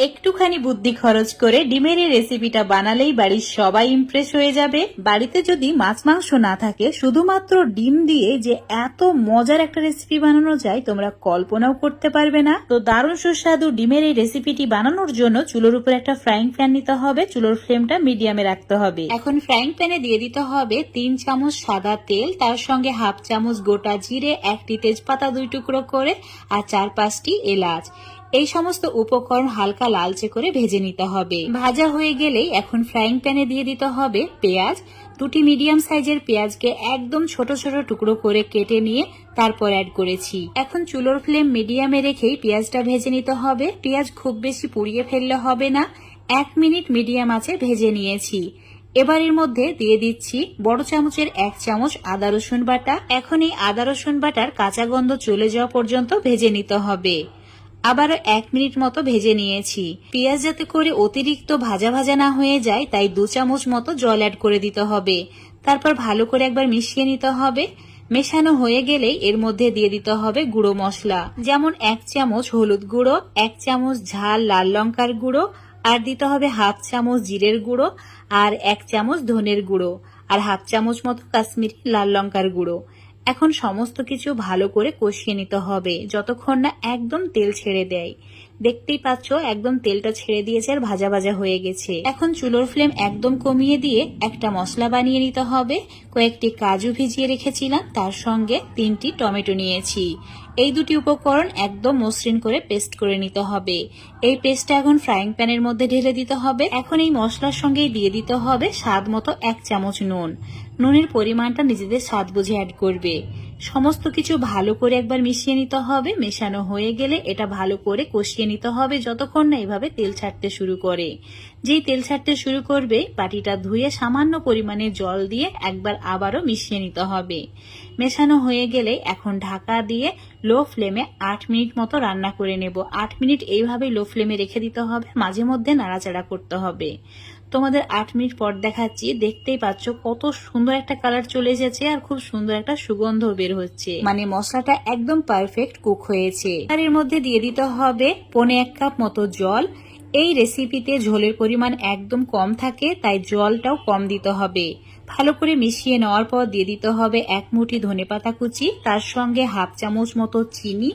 একটুখানি বুদ্ধি খরচ করে ডিমের এই রেসিপিটা বানালেই বাড়ির সবাই ইমপ্রেস হয়ে যাবে। বাড়িতে যদি মাছ মাংস না থাকে, শুধুমাত্র ডিম দিয়ে যে এত মজার একটা রেসিপি বানানো যায় তোমরা কল্পনাও করতে পারবে না। তো দারুণ সুস্বাদু ডিমের এই রেসিপিটি বানানোর জন্য চুলোর উপর একটা ফ্রাইং প্যান নিতে হবে, চুলোর ফ্লেমটা মিডিয়ামে রাখতে হবে। এখন ফ্রাইং প্যানে দিয়ে দিতে হবে 3 চামচ সাদা তেল, তার সঙ্গে হাফ চামচ গোটা জিরে, 1টি তেজপাতা 2 টুকরো করে আর 4-5টি এলাচ। এই সমস্ত উপকরণ হালকা লালচে করে ভেজে নিতে হবে। ভাজা হয়ে গেলেই এখন ফ্রাইং প্যানে দিয়ে দিতে হবে পেঁয়াজ। 2টি মিডিয়াম সাইজের পেঁয়াজকে একদম ছোট ছোট টুকরো করে কেটে নিয়ে তারপর অ্যাড করেছি। এখন চুলোর ফ্লেম মিডিয়ামে রেখেই পেঁয়াজটা ভেজে নিতে হবে। পেঁয়াজ খুব বেশি পুড়িয়ে ফেললে হবে না, 1 মিনিট মিডিয়াম আঁচে ভেজে নিয়েছি। এবার এর মধ্যে দিয়ে দিচ্ছি বড় চামচের 1 চামচ আদা রসুন বাটা। এখন এই আদা রসুন বাটার কাঁচা গন্ধ চলে যাওয়া পর্যন্ত ভেজে নিতে হবে। আবারও 1 মিনিট মতো ভেজে নিয়েছি। পেঁয়াজ যাতে করে অতিরিক্ত ভাজা ভাজা না হয়ে যায় তাই 2 চামচ মতো জল অ্যাড করে দিতে হবে। তারপর ভালো করে একবার মিশিয়ে নিতে হবে। মেশানো হয়ে গেলেই এর মধ্যে দিয়ে দিতে হবে গুঁড়ো মশলা, যেমন 1 চামচ হলুদ গুঁড়ো, 1 চামচ ঝাল লাল লঙ্কার গুঁড়ো, আর দিতে হবে হাফ চামচ জিরের গুঁড়ো, আর 1 চামচ ধনের গুঁড়ো, আর হাফ চামচ মতো কাশ্মীরি লাল লঙ্কার গুঁড়ো। এখন সমস্ত কিছু ভালো করে কষিয়ে নিতে হবে যতক্ষণ না একদম তেল ছেড়ে দেয়। দেখতেই পাচ্ছ একদম তেলটা ছেড়ে দিয়েছে আর ভাজা ভাজা হয়ে গেছে। এখন চুলোর ফ্লেম একদম কমিয়ে দিয়ে একটা মশলা বানিয়ে নিতে হবে। কয়েকটি কাজু ভিজিয়ে রেখেছিলাম, তার সঙ্গে 3টি টমেটো নিয়েছি। এই 2টি উপকরণ একদম মসৃণ করে পেস্ট করে নিতে হবে। এই পেস্টটা এখন ফ্রাইং প্যানের মধ্যে ঢেলে দিতে হবে। এখন এই মশলার সঙ্গেই দিয়ে দিতে হবে স্বাদ মতো 1 চামচ নুন। নুনের পরিমাণটা নিজেদের স্বাদ বুঝে অ্যাড করবে। সমস্ত কিছু ভালো করে একবার মিশিয়ে নিতে হবে। মেশানো হয়ে গেলে এটা ভালো করে কষিয়ে নিতে হবে যতক্ষণ না এভাবে তেল ছাড়তে শুরু করে। যেই তেল ছাড়তে শুরু করবে বাটিটা ধুয়ে সামান্য পরিমাণে জল দিয়ে একবার আবারও মিশিয়ে নিতে হবে। মেশানো হয়ে গেলে এখন ঢাকা দিয়ে লো ফ্লেমে 8 মিনিট মতো রান্না করে নেব। 8 মিনিট এইভাবে লো ফ্লেমে রেখে দিতে হবে, মাঝে মধ্যে নাড়াচাড়া করতে হবে। তোমাদের 8 মিনিট পর দেখাচ্ছি। দেখতেই পাচ্ছ কত সুন্দর একটা কালার চলে এসেছে আর খুব সুন্দর একটা সুগন্ধ বের হচ্ছে, মানে মশলাটা একদম পারফেক্ট কুক হয়েছে। আর এর মধ্যে দিয়ে দিতে হবে 1.25 কাপ মতো জল। এই রেসিপিতে ঝোলের পরিমাণ একদম কম থাকে, তাই জলটাও কম দিতে হবে। ভালো করে মিশিয়ে নেওয়ার পর দিয়ে দিতে হবে 1 মুঠি ধনেপাতা কুচি, তার সঙ্গে হাফ চামচ মতো চিনি,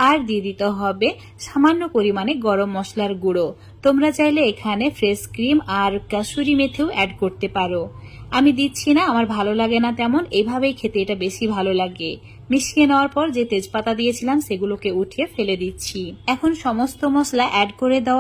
আর দিয়ে দিতে হবে সামান্য পরিমাণে গরম মশলার গুঁড়ো। তোমরা চাইলে এখানে ফ্রেশ ক্রিম আর কাসুরি মেথিও অ্যাড করতে পারো। আমি দিচ্ছি না, আমার ভালো লাগে না তেমন, এইভাবেই খেতে এটা বেশি ভালো লাগে। মিশিয়ে নেওয়ার পর যে তেজপাতা দিয়েছিলাম সেগুলোকে উঠিয়ে ফেলে দিচ্ছি। এখন সমস্ত মশলা অ্যাড করে দেওয়া